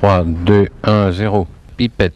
3, 2, 1, 0. Pipette.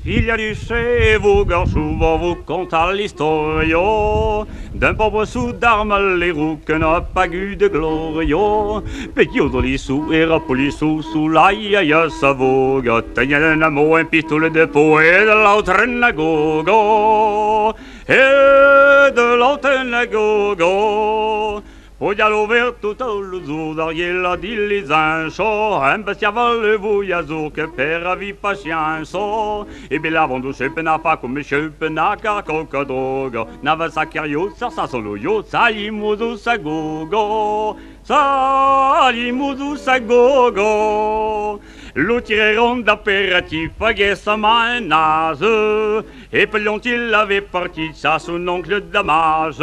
Il y a du chez vous, souvent vous compte à l'historio d'un pauvre sous d'armes les roues que n'a pas eu de glorio. Petit odolissou et rapolissou sous l'aïe sa vogue. Tenait un amour, un pistolet de peau et de l'autre un agogo. Et de l'autre un agogo. Podialo ver tutto l'uso d'Ariela di Lisancho, un bestiavole voyazo che per avi pacienzo. E belavando köpena fa come köpena carcoca droga. Nava saccario, sa solo yo, salimudu sagogo. Salimudu sagogo. Lo tireront d'apéritif à Guessama un nase. Et Pelontil avait parti ça son oncle Damas.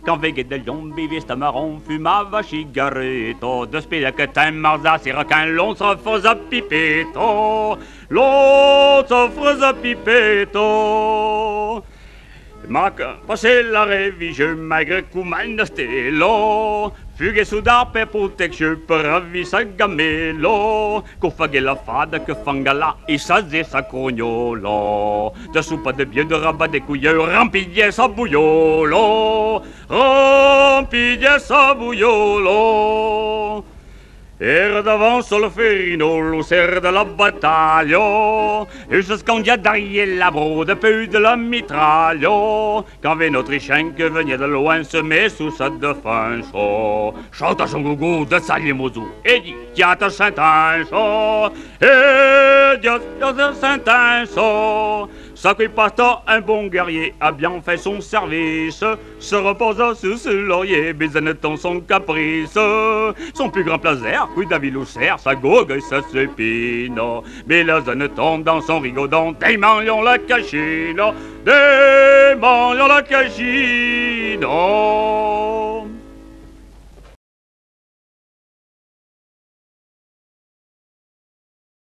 Quand Veguet de Lyon biviste marron fumava cigaretto. De spela que t'aimes marza si requin l'on se faisait pipetto. L'on se faisait pipetto. Passé la révision malgré couman stelo. Fughe sudar per protection per avvisa gamelo. Qu'on fague la fada que fangala et ça zé sa cognolo. De soupe de bieux de rabat des couilleux rampillé sa bouillolo. Rampillé sa bouillolo. Era d'avance le ferino, l'ossère de la bataille. Et jusqu'en dia derrière la brode, peu de la mitraille. Quand vint notre chien que venait de loin se met sous sa défense. Chante à son gougou de Salimouzou et dit tiens à Saint-Ange. Et Dieu de Saint-Ange. Sacré pasteur, un bon guerrier, a bien fait son service. Se reposa sous ce laurier, bisonnettant son caprice. Son plus grand plaisir, coup d'aviloucère, sa gogue et sa sépine. Mais la zone tombe dans son rigodon, démalions la cachine. Démalions la cachine.